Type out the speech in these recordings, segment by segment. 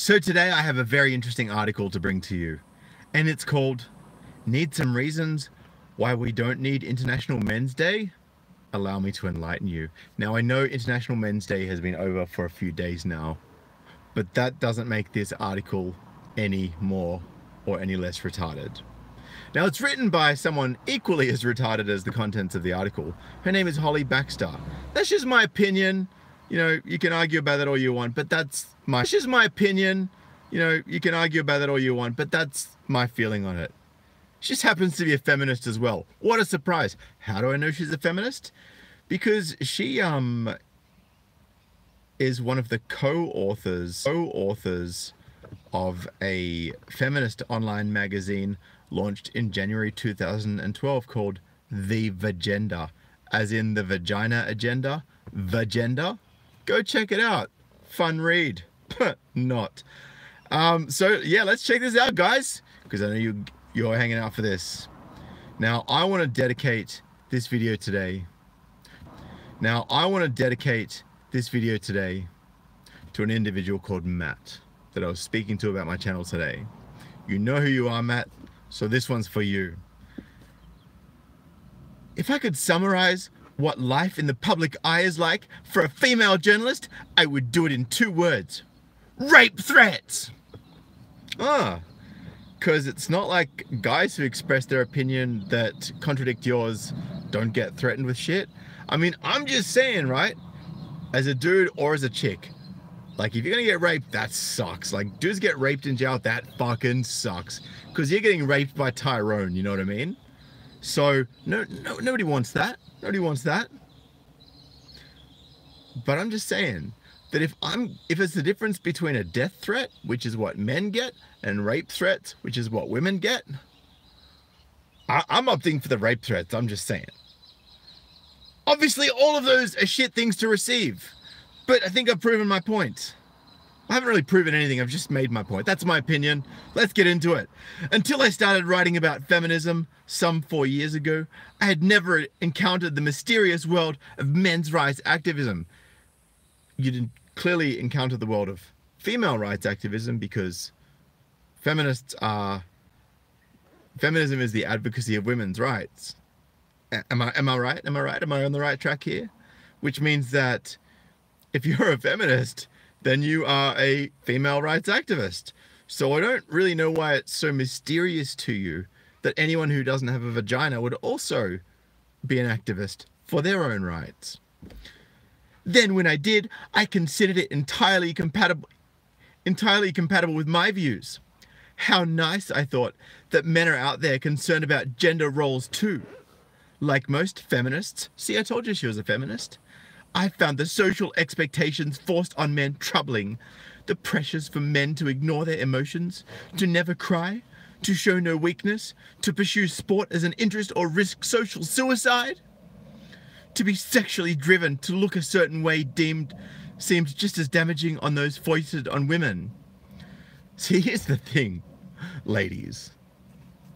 So today I have a very interesting article to bring to you, and it's called Need Some Reasons Why We Don't Need International Men's Day? Allow me to enlighten you. Now I know International Men's Day has been over for a few days now, but that doesn't make this article any more or any less retarded. Now it's written by someone equally as retarded as the contents of the article. Her name is Holly Baxter. That's just my opinion. You know, you can argue about that all you want, but that's just my opinion. You know, you can argue about that all you want, but that's my feeling on it. She just happens to be a feminist as well. What a surprise. How do I know she's a feminist? Because she is one of the co-authors of a feminist online magazine launched in January 2012 called The Vagenda, as in the vagina agenda, Vagenda. Go check it out. Fun read. Not. So yeah, let's check this out, guys, because I know you're hanging out for this. Now I want to dedicate this video today to an individual called Matt that I was speaking to about my channel today. You know who you are, Matt, so this one's for you. If I could summarize what life in the public eye is like for a female journalist, I would do it in 2 words. Rape threats! Because it's not like guys who express their opinion that contradict yours don't get threatened with shit. I mean, I'm just saying, right? As a dude or as a chick, like if you're gonna get raped, that sucks. Like dudes get raped in jail, that fucking sucks. Because you're getting raped by Tyrone, you know what I mean? So nobody wants that. Nobody wants that. But I'm just saying that if it's the difference between a death threat, which is what men get, and rape threats, which is what women get, I'm opting for the rape threats. I'm just saying. Obviously, all of those are shit things to receive, but I think I've proven my point. I haven't really proven anything. I've just made my point. That's my opinion. Let's get into it. Until I started writing about feminism some 4 years ago, I had never encountered the mysterious world of men's rights activism. You didn't clearly encounter the world of female rights activism because feminism is the advocacy of women's rights. Am I right? Am I right? Am I on the right track here? Which means that if you're a feminist, then you are a female rights activist. So I don't really know why it's so mysterious to you that anyone who doesn't have a vagina would also be an activist for their own rights. Then when I did, I considered it entirely compatible with my views. How nice, I thought, that men are out there concerned about gender roles too. Like most feminists, see, I told you she was a feminist. I found the social expectations forced on men troubling. The pressures for men to ignore their emotions, to never cry, to show no weakness, to pursue sport as an interest or risk social suicide. To be sexually driven to look a certain way seems just as damaging on those foisted on women. See, here's the thing, ladies.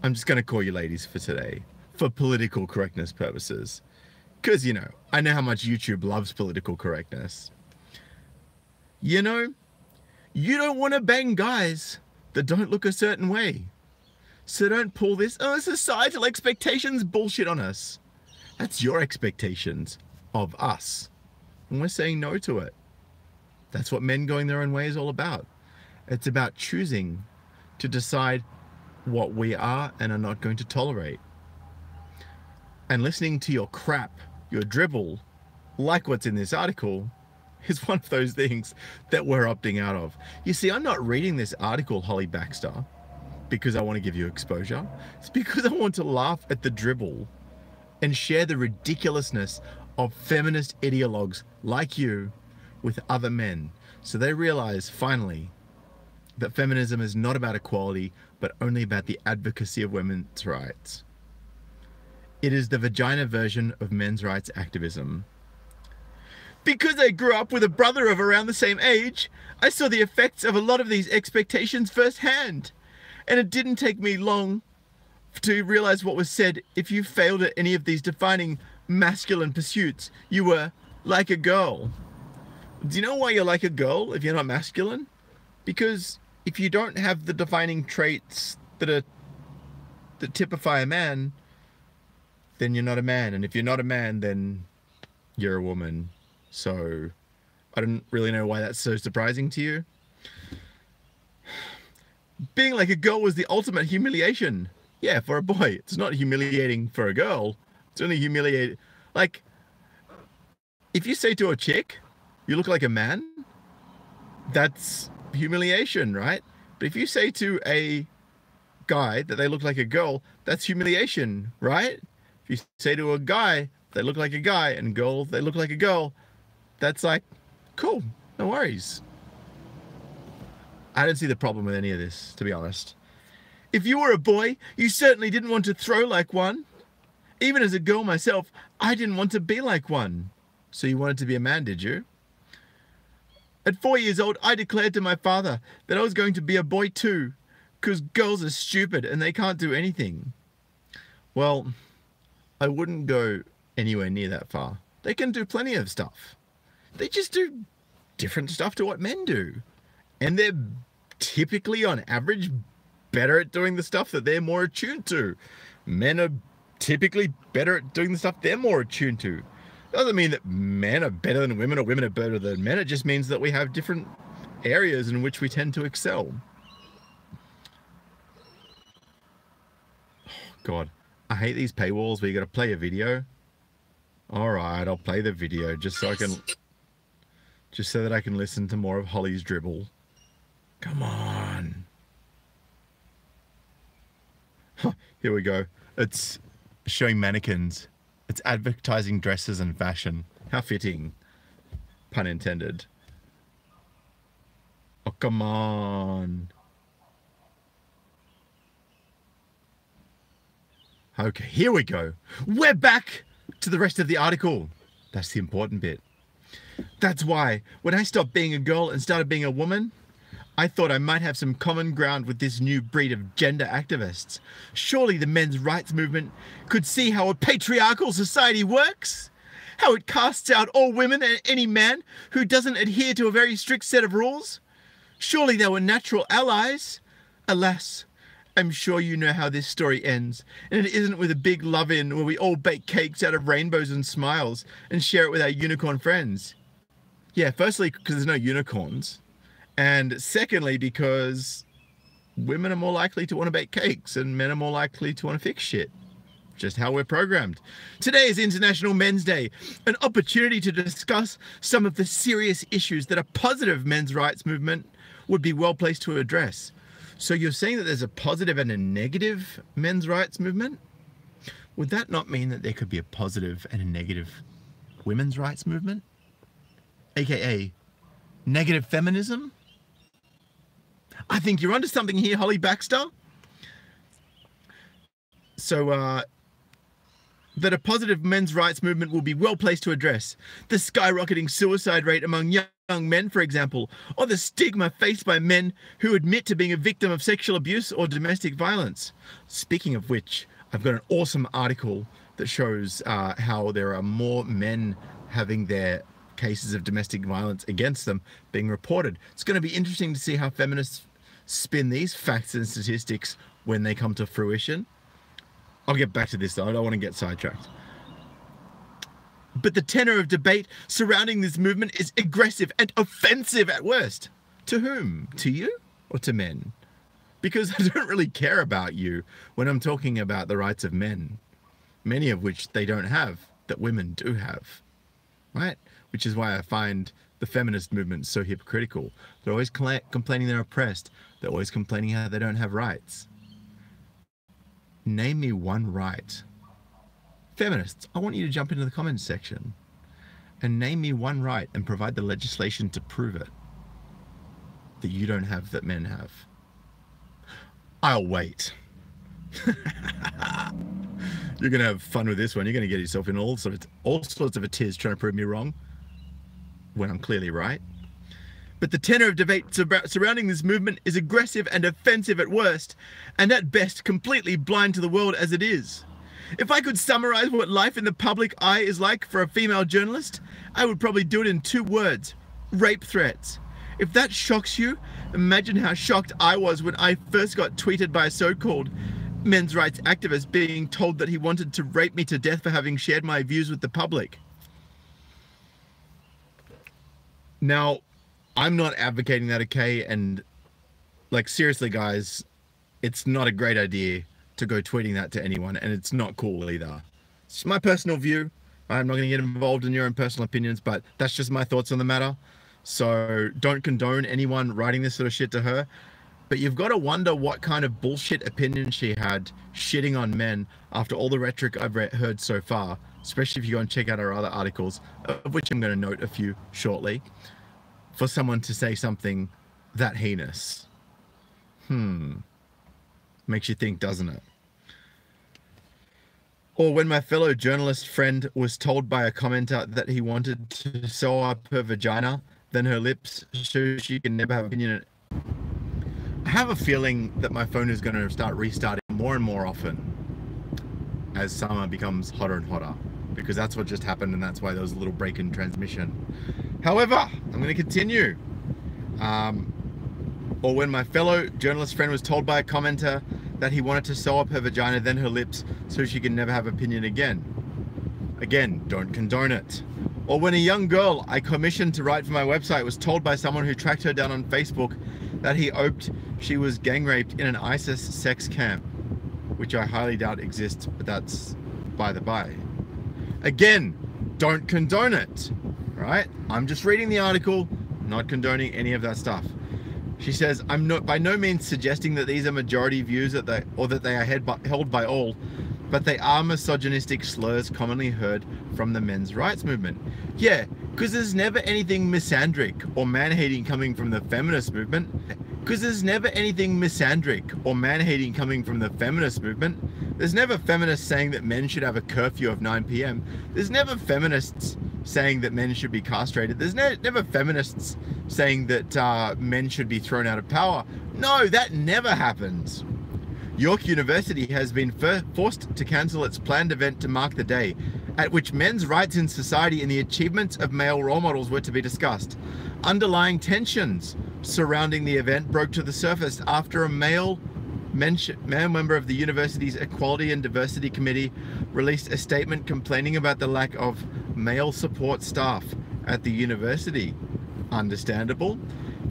I'm just going to call you ladies for today, for political correctness purposes. Because, you know, I know how much YouTube loves political correctness. You know, you don't want to bang guys that don't look a certain way. So don't pull this, societal expectations bullshit on us. That's your expectations of us. And we're saying no to it. That's what men going their own way is all about. It's about choosing to decide what we are and are not going to tolerate. And listening to your crap, your dribble, like what's in this article, is one of those things that we're opting out of. You see, I'm not reading this article, Holly Baxter, because I want to give you exposure. It's because I want to laugh at the dribble and share the ridiculousness of feminist ideologues like you with other men, so they realize finally that feminism is not about equality, but only about the advocacy of women's rights. It is the vagina version of men's rights activism. Because I grew up with a brother of around the same age, I saw the effects of a lot of these expectations firsthand. And it didn't take me long to realize what was said. If you failed at any of these defining masculine pursuits, you were like a girl. Do you know why you're like a girl if you're not masculine? Because if you don't have the defining traits that typify a man, then you're not a man. And if you're not a man, then you're a woman. So I don't really know why that's so surprising to you. Being like a girl was the ultimate humiliation. Yeah, for a boy. It's not humiliating for a girl. It's only humiliating. Like, if you say to a chick, you look like a man, that's humiliation, right? But if you say to a guy that they look like a girl, that's humiliation, right? If you say to a guy they look like a guy and girl they look like a girl, that's like, cool, no worries. I don't see the problem with any of this, to be honest. If you were a boy, you certainly didn't want to throw like one. Even as a girl myself, I didn't want to be like one. So you wanted to be a man, did you? At 4 years old, I declared to my father that I was going to be a boy too, because girls are stupid and they can't do anything. Well, I wouldn't go anywhere near that far. They can do plenty of stuff. They just do different stuff to what men do. And they're typically, on average, better at doing the stuff that they're more attuned to. Men are typically better at doing the stuff they're more attuned to. Doesn't mean that men are better than women or women are better than men. It just means that we have different areas in which we tend to excel. Oh, God, I hate these paywalls where you got to play a video. All right, I'll play the video just so that I can listen to more of Holly's dribble. Come on. Here we go. It's showing mannequins. It's advertising dresses and fashion. How fitting. Pun intended. Oh, come on. Okay, here we go. We're back to the rest of the article. That's the important bit. That's why, when I stopped being a girl and started being a woman, I thought I might have some common ground with this new breed of gender activists. Surely the men's rights movement could see how a patriarchal society works, how it casts out all women and any man who doesn't adhere to a very strict set of rules. Surely they were natural allies. Alas, I'm sure you know how this story ends, and it isn't with a big love-in where we all bake cakes out of rainbows and smiles and share it with our unicorn friends. Yeah, firstly, because there's no unicorns. And secondly, because women are more likely to want to bake cakes and men are more likely to want to fix shit. Just how we're programmed. Today is International Men's Day, an opportunity to discuss some of the serious issues that a positive men's rights movement would be well placed to address. So you're saying that there's a positive and a negative men's rights movement? Would that not mean that there could be a positive and a negative women's rights movement? AKA negative feminism? I think you're onto something here, Holly Baxter. So, that a positive men's rights movement will be well placed to address the skyrocketing suicide rate among young men, for example, or the stigma faced by men who admit to being a victim of sexual abuse or domestic violence. Speaking of which, I've got an awesome article that shows how there are more men having their cases of domestic violence against them being reported. It's going to be interesting to see how feminists spin these facts and statistics when they come to fruition. I'll get back to this though, I don't want to get sidetracked. But the tenor of debate surrounding this movement is aggressive and offensive at worst. To whom? To you or to men? Because I don't really care about you when I'm talking about the rights of men, many of which they don't have, that women do have, right? Which is why I find the feminist movement so hypocritical. They're always complaining they're oppressed. They're always complaining how they don't have rights. Name me one right. Feminists, I want you to jump into the comments section and name me one right and provide the legislation to prove it that you don't have that men have. I'll wait. You're going to have fun with this one. You're going to get yourself in all sorts of a tiz trying to prove me wrong when I'm clearly right. But the tenor of debate surrounding this movement is aggressive and offensive at worst, and at best completely blind to the world as it is. If I could summarize what life in the public eye is like for a female journalist, I would probably do it in 2 words: rape threats. If that shocks you, Imagine how shocked I was when I first got tweeted by a so-called men's rights activist being told that he wanted to rape me to death for having shared my views with the public. Now, I'm not advocating that, okay? And like, seriously, guys, it's not a great idea to go tweeting that to anyone, and it's not cool either. It's my personal view. I'm not going to get involved in your own personal opinions, but that's just my thoughts on the matter. So don't condone anyone writing this sort of shit to her. But you've got to wonder what kind of bullshit opinion she had shitting on men after all the rhetoric I've heard so far, especially if you go and check out her other articles, of which I'm going to note a few shortly, for someone to say something that heinous. Makes you think, doesn't it? Or when my fellow journalist friend was told by a commenter that he wanted to sew up her vagina, then her lips, so she can never have an opinion. I have a feeling that my phone is going to start restarting more and more often as summer becomes hotter and hotter, because that's what just happened, and that's why there was a little break in transmission. However, I'm going to continue. Or when my fellow journalist friend was told by a commenter that he wanted to sew up her vagina, then her lips, so she can never have opinion again. Again, don't condone it. Or when a young girl I commissioned to write for my website was told by someone who tracked her down on Facebook that he hoped she was gang raped in an ISIS sex camp, which I highly doubt exists, but that's by the by. Again, don't condone it, right? I'm just reading the article, not condoning any of that stuff. She says, I'm by no means suggesting that these are majority views that they are held by all, but they are misogynistic slurs commonly heard from the men's rights movement. Yeah, because there's never anything misandric or man-hating coming from the feminist movement. There's never feminists saying that men should have a curfew of 9 p.m. There's never feminists saying that men should be castrated. There's never feminists saying that men should be thrown out of power. No, that never happens. York University has been forced to cancel its planned event to mark the day at which men's rights in society and the achievements of male role models were to be discussed. Underlying tensions surrounding the event broke to the surface after a male member of the university's Equality and Diversity Committee released a statement complaining about the lack of male support staff at the university. Understandable.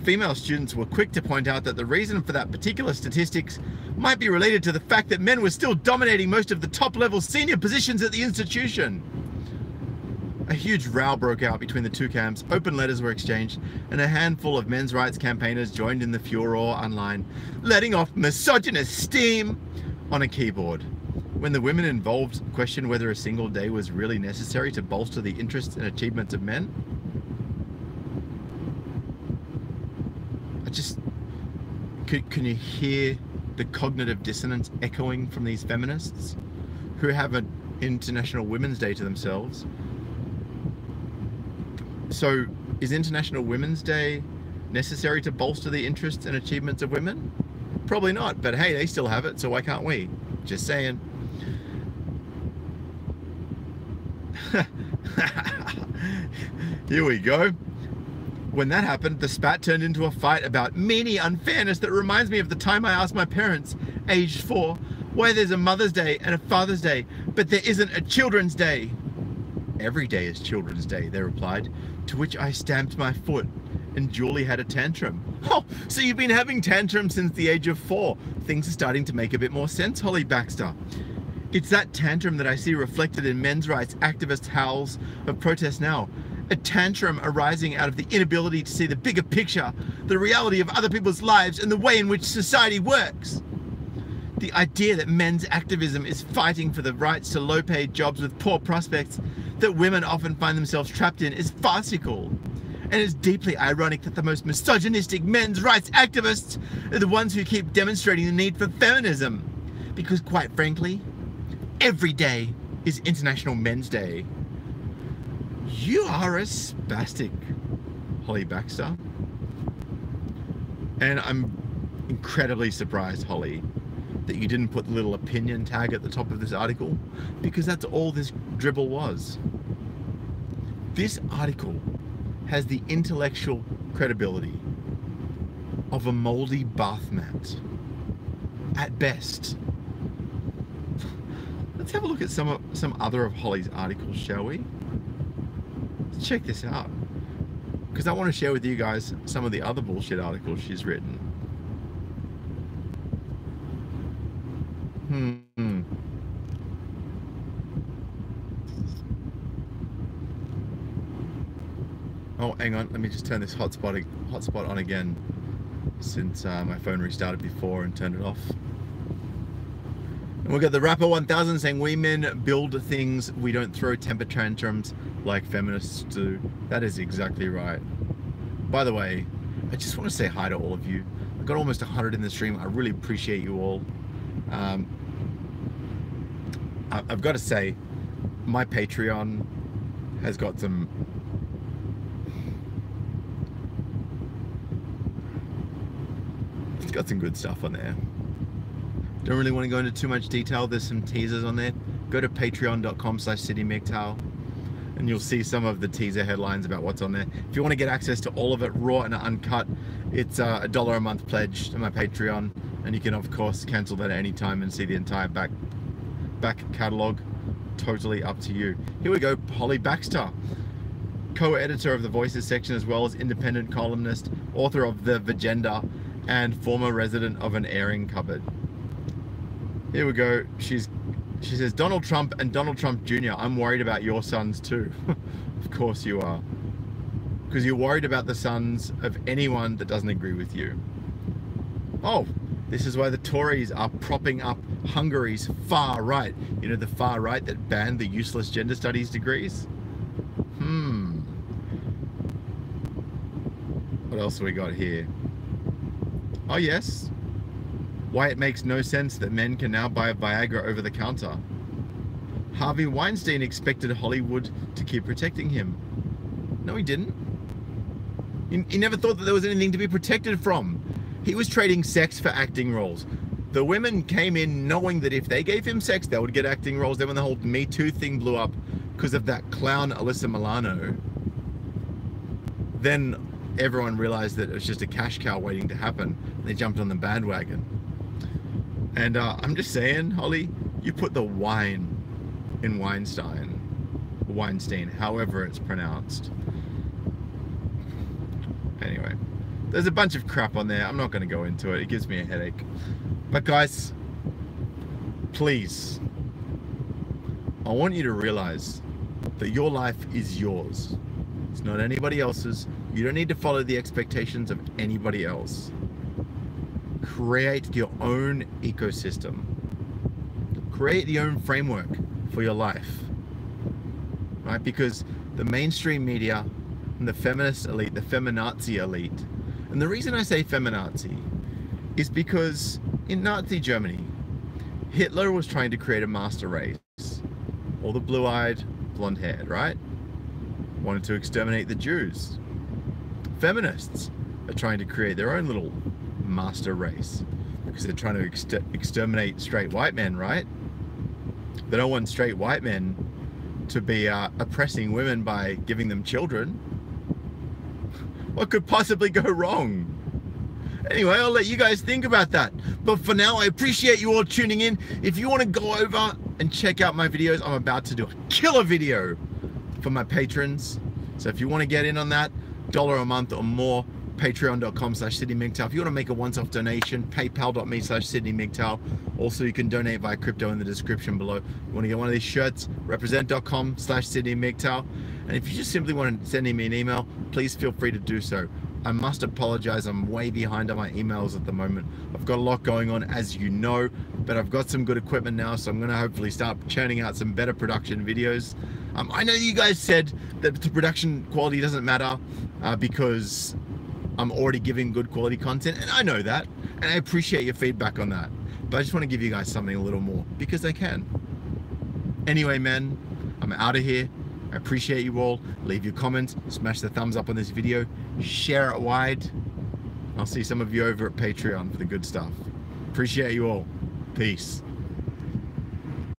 Female students were quick to point out that the reason for that particular statistics might be related to the fact that men were still dominating most of the top-level senior positions at the institution. A huge row broke out between the two camps, open letters were exchanged, and a handful of men's rights campaigners joined in the furor online, letting off misogynist steam on a keyboard. When the women involved questioned whether a single day was really necessary to bolster the interests and achievements of men, can you hear the cognitive dissonance echoing from these feminists who have an International Women's Day to themselves? So is International Women's Day necessary to bolster the interests and achievements of women? Probably not, but hey, they still have it, so why can't we? Just saying. Here we go. When that happened, the spat turned into a fight about meanie unfairness that reminds me of the time I asked my parents, aged 4, why there's a Mother's Day and a Father's Day, but there isn't a Children's Day. Every day is Children's Day, they replied, to which I stamped my foot, and Julie had a tantrum. Oh, so you've been having tantrums since the age of 4. Things are starting to make a bit more sense, Holly Baxter. It's that tantrum that I see reflected in men's rights activists' howls of protest now. A tantrum arising out of the inability to see the bigger picture, the reality of other people's lives, and the way in which society works. The idea that men's activism is fighting for the rights to low-paid jobs with poor prospects that women often find themselves trapped in is farcical. And it's deeply ironic that the most misogynistic men's rights activists are the ones who keep demonstrating the need for feminism. Because quite frankly, every day is International Men's Day. You are a spastic, Holly Baxter. And I'm incredibly surprised, Holly, that you didn't put the little opinion tag at the top of this article, because that's all this dribble was. This article has the intellectual credibility of a moldy bath mat. At best. Let's have a look at some other of Holly's articles, shall we? Let's check this out. Because I want to share with you guys some of the other bullshit articles she's written. Oh, hang on. Let me just turn this hotspot on again, since my phone restarted before and turned it off. And we've got the Rapper 1000 saying, "We men build things, we don't throw temper tantrums like feminists do." That is exactly right. By the way, I just want to say hi to all of you. I got almost 100 in the stream. I really appreciate you all. I've got to say, my Patreon has got some... It's got some good stuff on there. Don't really want to go into too much detail. There's some teasers on there. Go to patreon.com/CityMGTOW and you'll see some of the teaser headlines about what's on there. If you want to get access to all of it raw and uncut, it's $1 a month pledge to my Patreon, and you can of course cancel that at any time and see the entire back catalog. Totally up to you. Here we go. Holly Baxter, co-editor of the Voices section, as well as independent columnist, author of The Vagenda, and former resident of an airing cupboard. Here we go. She says, "Donald Trump and Donald Trump Jr., I'm worried about your sons too." Of course you are. Because you're worried about the sons of anyone that doesn't agree with you. Oh, this is why the Tories are propping up Hungary's far right. You know, the far right that banned the useless gender studies degrees? What else have we got here? Oh yes. Why it makes no sense that men can now buy Viagra over the counter. Harvey Weinstein expected Hollywood to keep protecting him. No, he didn't. He never thought that there was anything to be protected from. He was trading sex for acting roles. The women came in knowing that if they gave him sex, they would get acting roles. Then when the whole Me Too thing blew up because of that clown Alyssa Milano, then everyone realized that it was just a cash cow waiting to happen. They jumped on the bandwagon. And I'm just saying, Holly, you put the wine in Weinstein, however it's pronounced. Anyway, there's a bunch of crap on there. I'm not going to go into it. It gives me a headache. But guys, please, I want you to realize that your life is yours. It's not anybody else's. You don't need to follow the expectations of anybody else. Create your own ecosystem. Create your own framework for your life. Right? Because the mainstream media and the feminist elite, the feminazi elite, and the reason I say feminazi is because in Nazi Germany, Hitler was trying to create a master race. All the blue-eyed, blonde-haired, right? Wanted to exterminate the Jews. Feminists are trying to create their own little master race because they're trying to exterminate straight white men, right? They don't want straight white men to be oppressing women by giving them children. What could possibly go wrong? Anyway, I'll let you guys think about that. But for now, I appreciate you all tuning in. If you want to go over and check out my videos, I'm about to do a killer video for my patrons. So if you want to get in on that, $1 a month or more, patreon.com/CityMGTOW. If you want to make a once-off donation, paypal.me/CityMGTOW. Also, you can donate via crypto in the description below. You want to get one of these shirts, represent.com/CityMGTOW. And if you just simply want to send me an email, please feel free to do so. I must apologize, I'm way behind on my emails at the moment. I've got a lot going on, as you know, but I've got some good equipment now, so I'm going to hopefully start churning out some better production videos. I know you guys said that the production quality doesn't matter because I'm already giving good quality content, and I know that, and I appreciate your feedback on that. But I just want to give you guys something a little more, because I can. Anyway, man, I'm out of here. I appreciate you all. Leave your comments, smash the thumbs up on this video, share it wide. I'll see some of you over at Patreon for the good stuff. Appreciate you all. Peace.